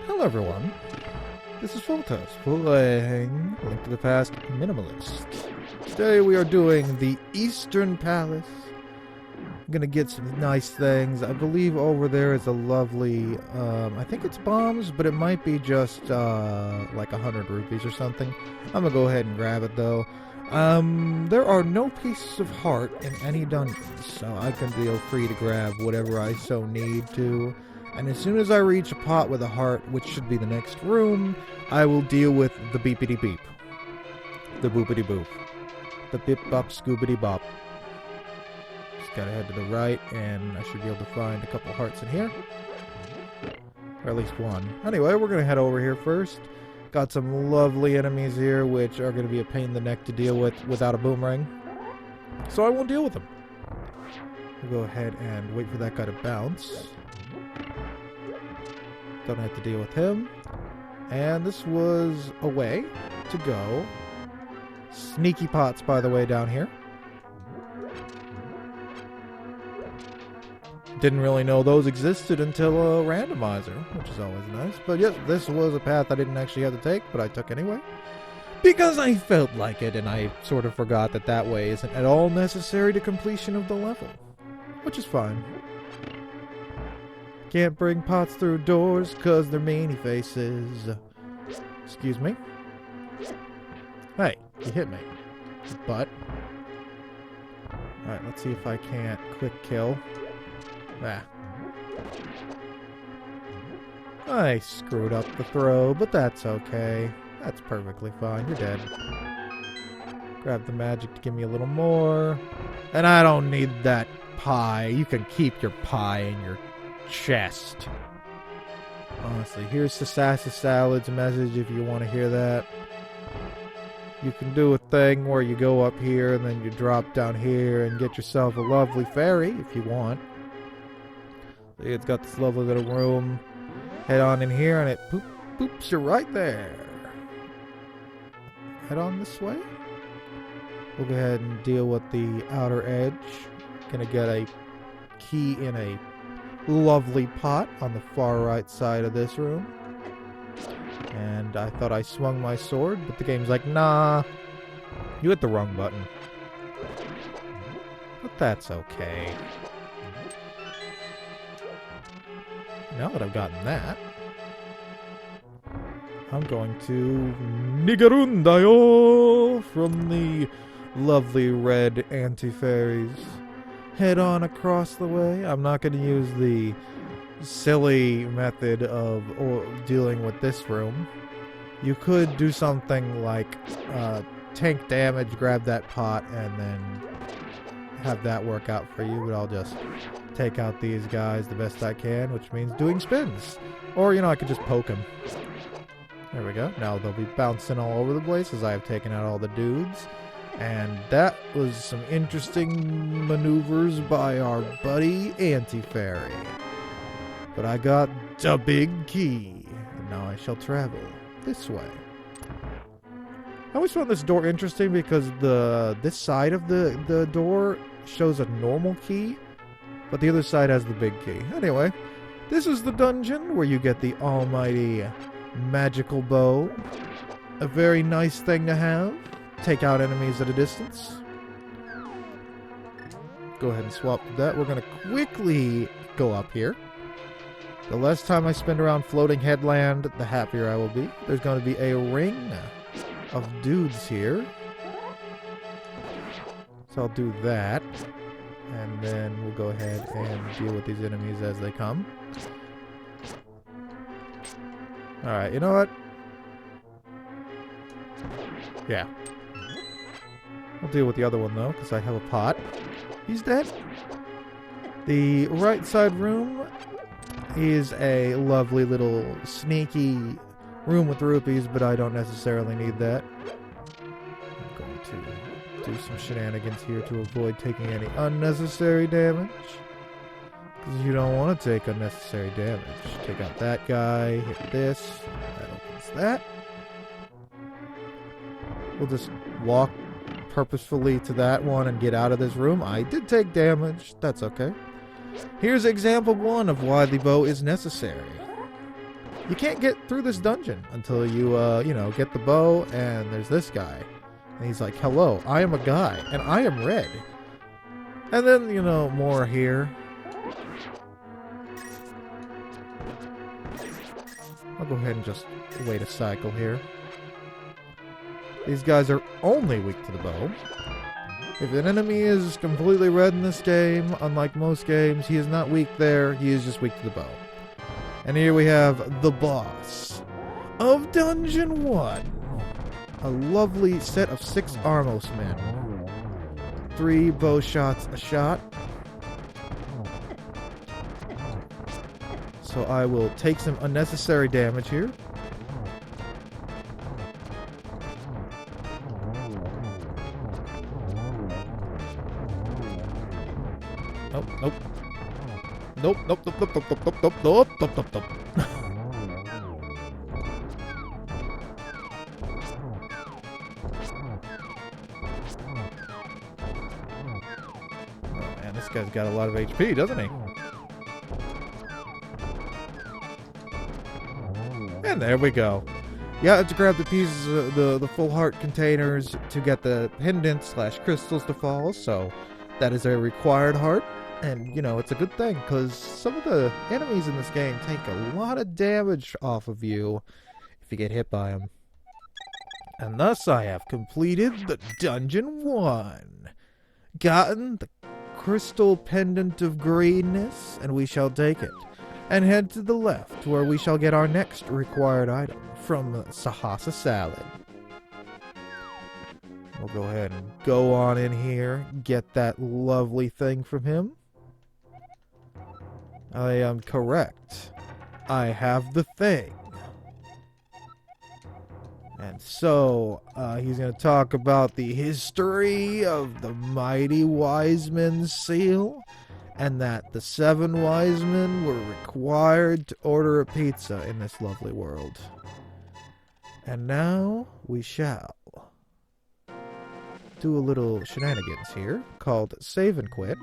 Hello everyone, this is Pholtos, playing Link to the Past Minimalist. Today we are doing the Eastern Palace. I'm gonna get some nice things. I believe over there is a lovely, I think it's bombs, but it might be just like 100 rupees or something. I'm gonna go ahead and grab it though. There are no pieces of heart in any dungeons, so I can feel free to grab whatever I so need to. And as soon as I reach a pot with a heart, which should be the next room, I will deal with the beepity beep. The boopity boop. The bip bop scoobity bop. Just gotta head to the right, and I should be able to find a couple hearts in here. Or at least one. Anyway, we're gonna head over here first. Got some lovely enemies here, which are gonna be a pain in the neck to deal with without a boomerang. So I won't deal with them. We'll go ahead and wait for that guy to bounce. Don't have to deal with him. And this was a way to go. Sneaky pots, by the way, down here. Didn't really know those existed until a randomizer, which is always nice. But yes, this was a path I didn't actually have to take, but I took anyway. Because I felt like it, and I sort of forgot that that way isn't at all necessary to completion of the level. Which is fine. Can't bring pots through doors cause they're meanie faces. Excuse me. Hey, you hit me. But. Alright, let's see if I can't quick kill. Ah. I screwed up the throw, but that's okay. That's perfectly fine. You're dead. Grab the magic to give me a little more. And I don't need that pie. You can keep your pie in your chest. Honestly, here's the Sassy Salad's message if you want to hear that. You can do a thing where you go up here and then you drop down here and get yourself a lovely fairy if you want. See, it's got this lovely little room. Head on in here and it poops you right there. Head on this way. We'll go ahead and deal with the outer edge. Gonna get a key in a lovely pot on the far right side of this room. And I thought I swung my sword, but the game's like, nah, you hit the wrong button. But that's okay. Now that I've gotten that, I'm going to Nigarundayo from the lovely red anti-fairies. Head on across the way. I'm not going to use the silly method of dealing with this room. You could do something like tank damage, grab that pot, and then have that work out for you, but I'll just take out these guys the best I can, which means doing spins. Or, you know, I could just poke them. There we go. Now they'll be bouncing all over the place as I have taken out all the dudes. And that was some interesting maneuvers by our buddy Anti-Fairy. But I got the big key, and now I shall travel this way. I always found this door interesting because this side of the door shows a normal key, but the other side has the big key. Anyway, this is the dungeon where you get the almighty magical bow. A very nice thing to have. Take out enemies at a distance. Go ahead and swap that. We're going to quickly go up here. The less time I spend around Floating Headland, the happier I will be. There's going to be a ring of dudes here. So I'll do that. And then we'll go ahead and deal with these enemies as they come. Alright, you know what? Yeah. I'll deal with the other one, though, because I have a pot. He's dead. The right side room is a lovely little sneaky room with rupees, but I don't necessarily need that. I'm going to do some shenanigans here to avoid taking any unnecessary damage. Because you don't want to take unnecessary damage. Take out that guy, hit this, that opens that. We'll just walk purposefully to that one and get out of this room. I did take damage. That's okay. Here's example 1 of why the bow is necessary. you can't get through this dungeon until you, get the bow, and there's this guy. And he's like, hello, I am a guy, and I am red. And then, more here. I'll go ahead and just wait a cycle here. These guys are only weak to the bow. If an enemy is completely red in this game, unlike most games, he is not weak there, he is just weak to the bow. And here we have the boss of Dungeon 1. A lovely set of 6 Armos men. 3 bow shots a shot. So I will take some unnecessary damage here. Nope. Nope. Oh man, this guy's got a lot of HP, doesn't he? And there we go. You have to grab the pieces of the full heart containers to get the pendants / crystals to fall, so that is a required heart. And, it's a good thing, because some of the enemies in this game take a lot of damage off of you if you get hit by them. And thus I have completed the Dungeon 1. Gotten the crystal pendant of greenness, and we shall take it. And head to the left, where we shall get our next required item from Sahasa Salad. We'll go ahead and go on in here, get that lovely thing from him. I am correct. I have the thing. And so, he's going to talk about the history of the Mighty Wise Men's Seal, and that the 7 wise men were required to order a pizza in this lovely world. And now, we shall do a little shenanigans here, called Save and Quit.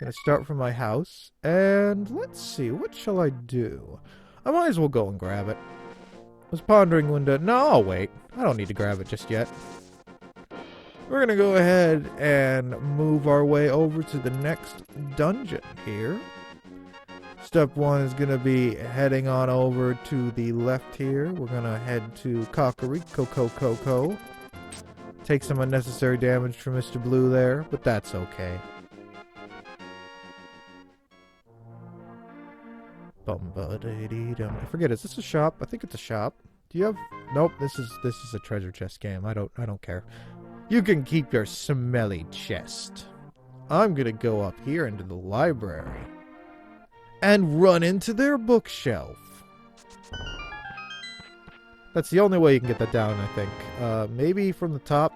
I'm going to start from my house, and let's see, what shall I do? I might as well go and grab it. I was pondering when to... No, I'll wait. I don't need to grab it just yet. We're going to go ahead and move our way over to the next dungeon here. Step 1 is going to be heading on over to the left here. We're going to head to Kakariko. Take some unnecessary damage from Mr. Blue there, but that's okay. I forget, is this a shop? I think it's a shop. Do you have... Nope, this is a treasure chest game. I don't care. You can keep your smelly chest. I'm gonna go up here into the library and run into their bookshelf. That's the only way you can get that down, I think. Maybe from the top,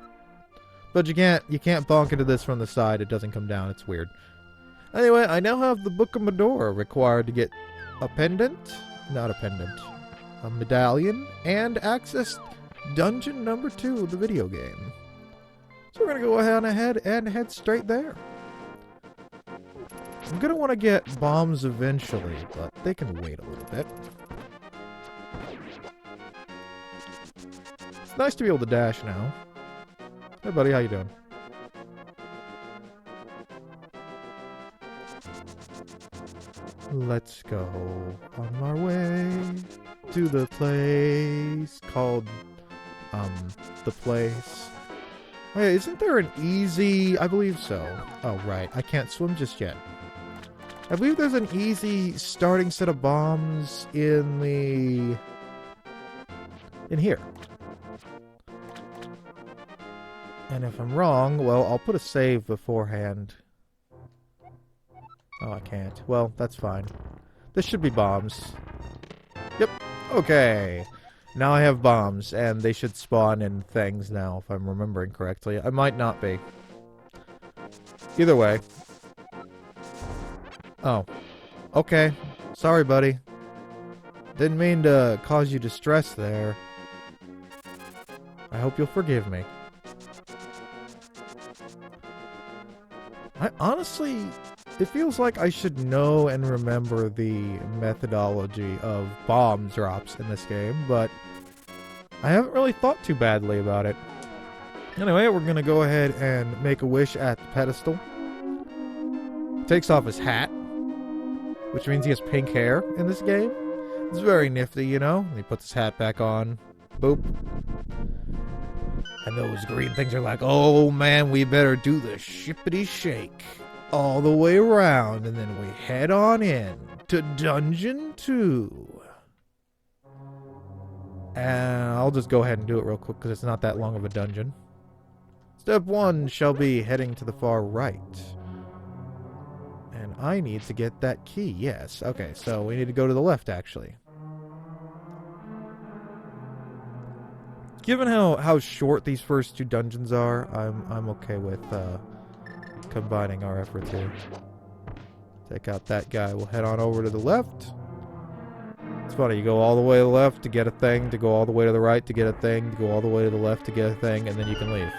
but you can't bonk into this from the side. It doesn't come down. It's weird. Anyway, I now have the Book of Medora required to get a pendant, not a pendant, a medallion, and access dungeon number 2 of the video game. So we're going to go ahead and head straight there. I'm going to want to get bombs eventually, but they can wait a little bit. It's nice to be able to dash now. Hey buddy, how you doing? Let's go on our way to the place called, the place. Wait, isn't there an easy... I believe so. Oh, right. I can't swim just yet. I believe there's an easy starting set of bombs in here. And if I'm wrong, well, I'll put a save beforehand. Oh, I can't. Well, that's fine. This should be bombs. Yep. Okay. Now I have bombs, and they should spawn in things now, if I'm remembering correctly. I might not be. Either way. Oh. Okay. Sorry, buddy. Didn't mean to cause you distress there. I hope you'll forgive me. I honestly It feels like I should know and remember the methodology of bomb drops in this game, but I haven't really thought too badly about it. Anyway, we're gonna go ahead and make a wish at the pedestal. Takes off his hat, which means he has pink hair in this game. It's very nifty, you know? And he puts his hat back on. Boop. And those green things are like, oh man, we better do the shippity shake all the way around, and then we head on in to Dungeon 2. And I'll just go ahead and do it real quick because it's not that long of a dungeon. Step 1 shall be heading to the far right. And I need to get that key, yes. Okay, so we need to go to the left, actually. Given how short these first 2 dungeons are, I'm okay with combining our efforts here. Take out that guy. We'll head on over to the left. It's funny, you go all the way to the left to get a thing, to go all the way to the right to get a thing, to go all the way to the left to get a thing, and then you can leave.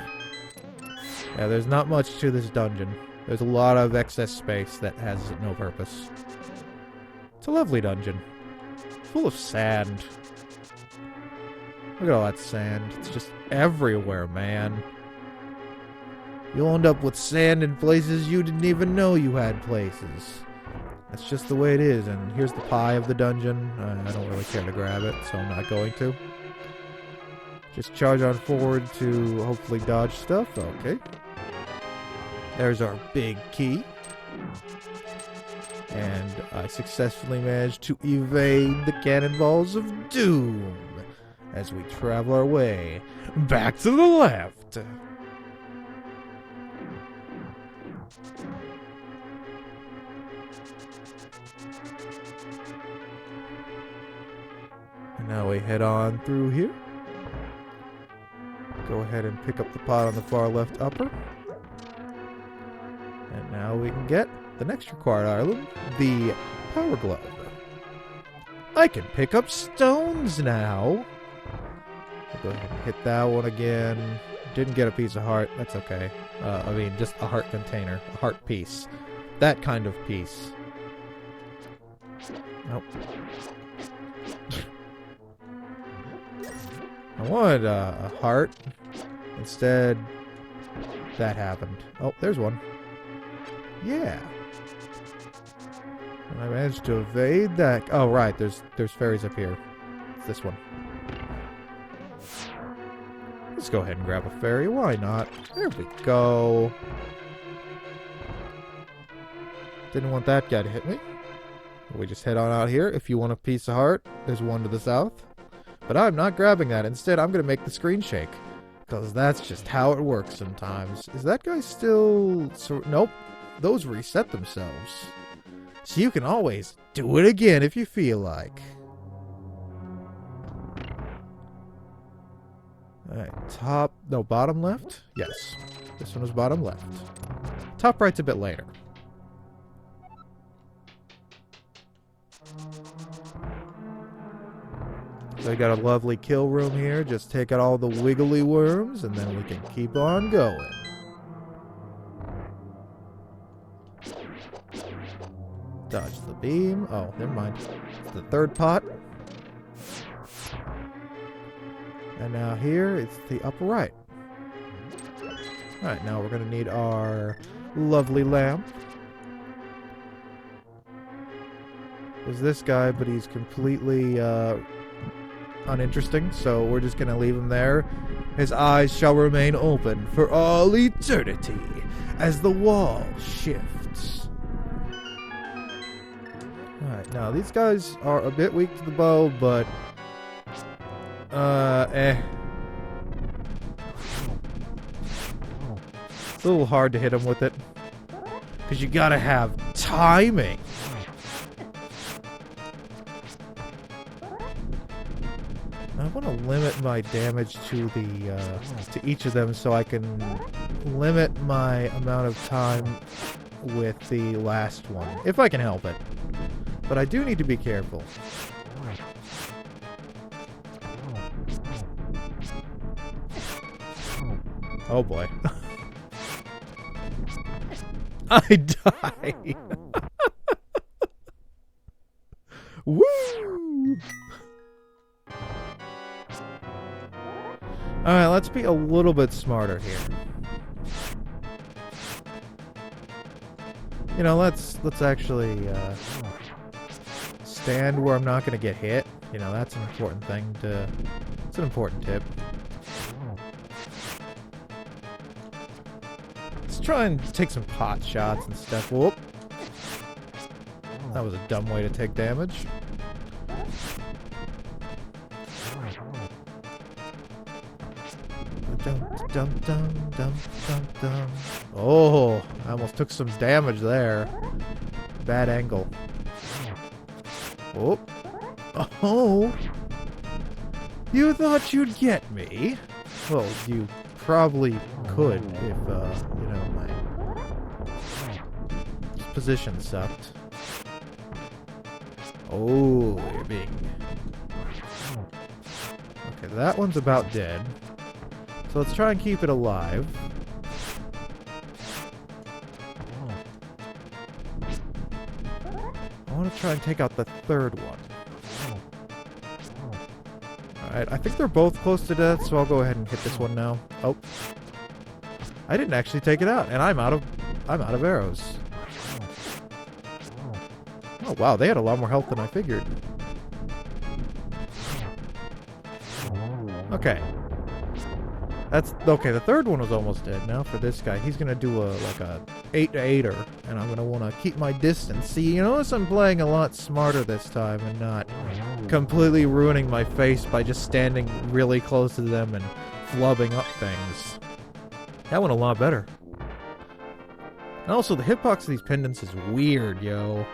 Yeah, there's not much to this dungeon. There's a lot of excess space that has no purpose. It's a lovely dungeon. Full of sand. Look at all that sand. It's just everywhere, man. You'll end up with sand in places you didn't even know you had places. That's just the way it is, and here's the pie of the dungeon. I don't really care to grab it, so I'm not going to. Just charge on forward to hopefully dodge stuff. Okay. There's our big key. And I successfully managed to evade the cannonballs of doom as we travel our way back to the left. And now we head on through here. Go ahead and pick up the pot on the far left upper. And now we can get the next required item, the Power Glove. I can pick up stones now. I'll go ahead and hit that one again. Didn't get a piece of heart. That's okay. I mean, just a heart container. A heart piece. That kind of piece. Nope. I wanted a heart. Instead, that happened. Oh, there's one. Yeah. And I managed to evade that. Oh, right. There's fairies up here. It's this one. Let's go ahead and grab a fairy. Why not? There we go. Didn't want that guy to hit me. We just head on out here. If you want a piece of heart, there's one to the south. But I'm not grabbing that. Instead, I'm going to make the screen shake. Because that's just how it works sometimes. Is that guy still... Nope. Those reset themselves. So you can always do it again if you feel like. Alright, bottom left? Yes. This one was bottom left. Top right's a bit later. So we got a lovely kill room here. Just take out all the wiggly worms, and then we can keep on going. Dodge the beam. Oh, never mind. It's the third pot. And now here, it's the upper right. Alright, now we're going to need our lovely lamp. There's this guy, but he's completely uninteresting, so we're just going to leave him there. His eyes shall remain open for all eternity as the wall shifts. Alright, now these guys are a bit weak to the bow, but it's a little hard to hit him with it, because you gotta have timing. I want to limit my damage to each of them so I can limit my amount of time with the last one, if I can help it. But I do need to be careful. Oh boy. I die. Woo! Alright, let's be a little bit smarter here. You know, let's actually stand where I'm not going to get hit. You know, that's an important thing to... It's an important tip. Let's try and take some pot shots and stuff. Whoop. That was a dumb way to take damage. Oh, I almost took some damage there. Bad angle. Oh. Oh. You thought you'd get me? Well, you probably could if, you know, my position sucked. Oh, you're being... Okay, that one's about dead. So let's try and keep it alive. I want to try and take out the third one. Alright, I think they're both close to death, so I'll go ahead and hit this one now. Oh. I didn't actually take it out, and I'm out of arrows. Oh wow, they had a lot more health than I figured. Okay. That's okay. The third one was almost dead. Now for this guy, he's gonna do like a 8-8er, and I'm gonna want to keep my distance. See, you notice I'm playing a lot smarter this time and not completely ruining my face by just standing really close to them and flubbing up things. That went a lot better. And also, the hitbox of these pendants is weird, yo.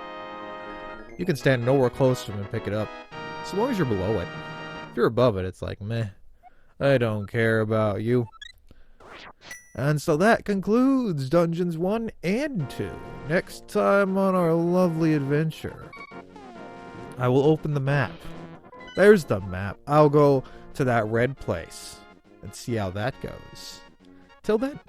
You can stand nowhere close to them and pick it up, so long as you're below it. If you're above it, it's like meh. I don't care about you. And so that concludes Dungeons 1 and 2. Next time on our lovely adventure, I will open the map. There's the map. I'll go to that red place and see how that goes. Till then.